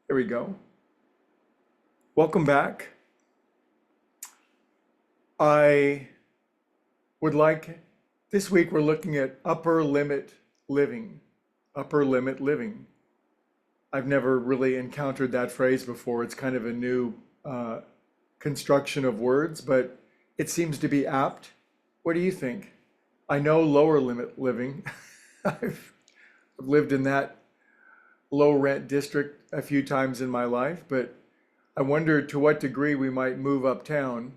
There we go. Welcome back. I would like, this week we're looking at upper limit living. Upper limit living. I've never really encountered that phrase before. It's kind of a new construction of words, but it seems to be apt. What do you think? I know lower limit living. I've lived in that low rent district a few times in my life, but I wonder to what degree we might move uptown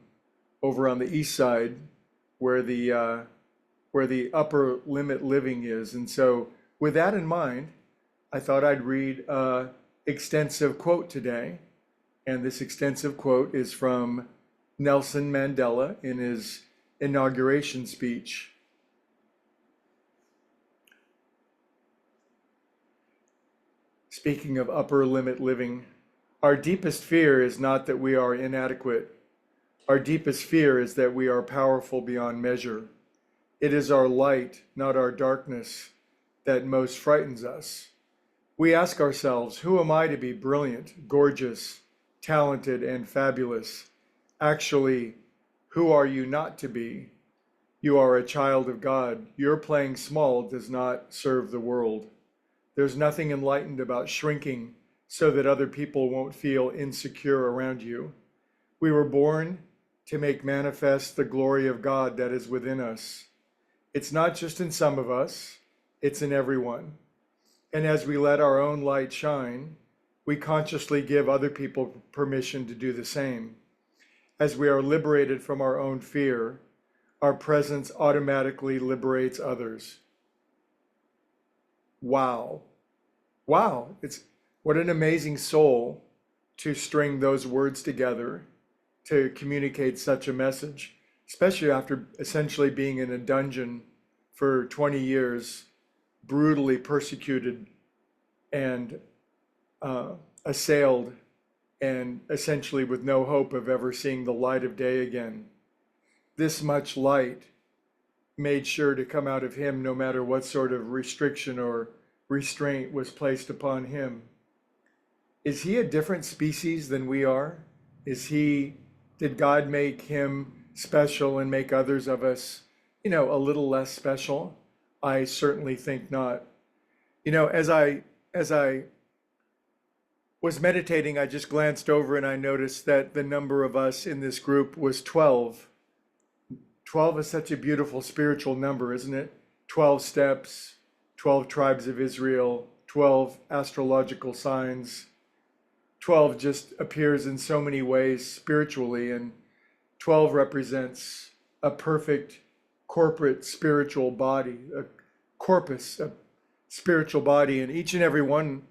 over on the east side where the upper limit living is. And so with that in mind, I thought I'd read an extensive quote today. And this extensive quote is from Nelson Mandela in his inauguration speech. Speaking of upper limit living, our deepest fear is not that we are inadequate. Our deepest fear is that we are powerful beyond measure. It is our light, not our darkness, that most frightens us. We ask ourselves, who am I to be brilliant, gorgeous, talented, and fabulous? Actually, who are you not to be? You are a child of God. Your playing small does not serve the world. There's nothing enlightened about shrinking so that other people won't feel insecure around you. We were born to make manifest the glory of God that is within us. It's not just in some of us, it's in everyone. And as we let our own light shine, we consciously give other people permission to do the same. As we are liberated from our own fear, our presence automatically liberates others. Wow. Wow. What an amazing soul to string those words together to communicate such a message, especially after essentially being in a dungeon for 20 years, brutally persecuted and assailed, and essentially with no hope of ever seeing the light of day again. This much light made sure to come out of him no matter what sort of restriction or restraint was placed upon him. Is he a different species than we are? Did God make him special and make others of us, a little less special? I certainly think not. As I was meditating, I just glanced over and I noticed that the number of us in this group was 12. 12 is such a beautiful spiritual number, isn't it? 12 steps, 12 tribes of Israel, 12 astrological signs. 12 just appears in so many ways spiritually, and 12 represents a perfect corporate spiritual body, a corpus, a spiritual body. And each and every one,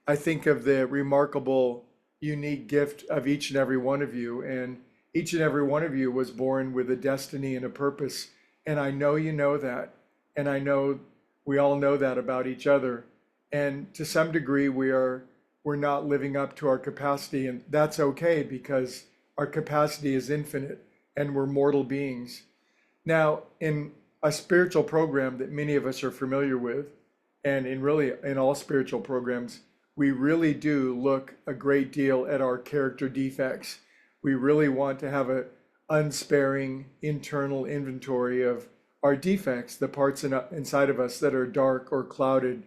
I think of the remarkable, unique gift of each and every one of you. And each and every one of you was born with a destiny and a purpose. And I know you know that. And I know we all know that about each other. And to some degree, we're not living up to our capacity, and that's okay because our capacity is infinite and we're mortal beings. Now, in a spiritual program that many of us are familiar with, and in all spiritual programs, we really do look a great deal at our character defects. We really want to have an unsparing internal inventory of our defects, the parts inside of us that are dark or clouded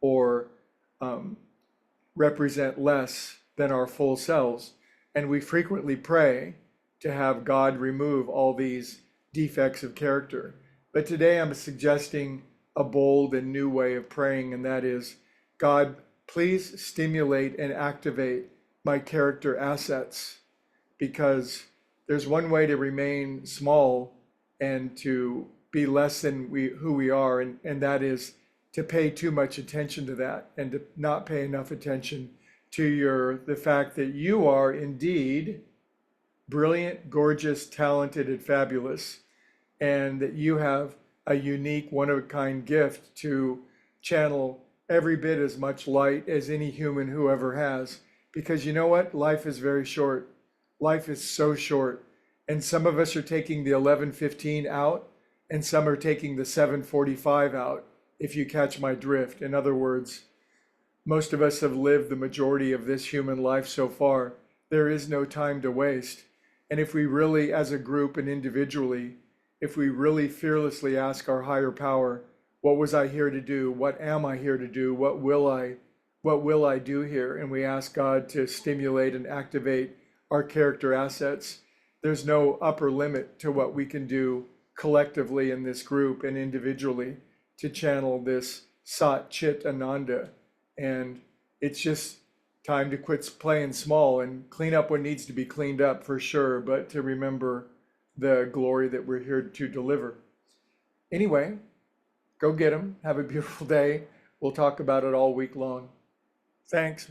or represent less than our full selves. And we frequently pray to have God remove all these defects of character. But today I'm suggesting a bold and new way of praying, and that is, God, please stimulate and activate my character assets, because there's one way to remain small and to be less than who we are, and that is to pay too much attention to that and to not pay enough attention to the fact that you are indeed brilliant, gorgeous, talented, and fabulous, and that you have a unique, one-of-a-kind gift to channel every bit as much light as any human who ever has. Because you know what? Life is very short. Life is so short. And some of us are taking the 11:15 out, and some are taking the 7:45 out, if you catch my drift. In other words, Most of us have lived the majority of this human life so far. There is no time to waste. And if we really, as a group and individually, if we really fearlessly ask our higher power, what was I here to do? What am I here to do? What will I do here? And we ask God to stimulate and activate our character assets. There's no upper limit to what we can do collectively in this group and individually to channel this Sat Chit Ananda. And it's just time to quit playing small and clean up what needs to be cleaned up for sure, but to remember the glory that we're here to deliver. Anyway, go get them. Have a beautiful day. We'll talk about it all week long. Thanks.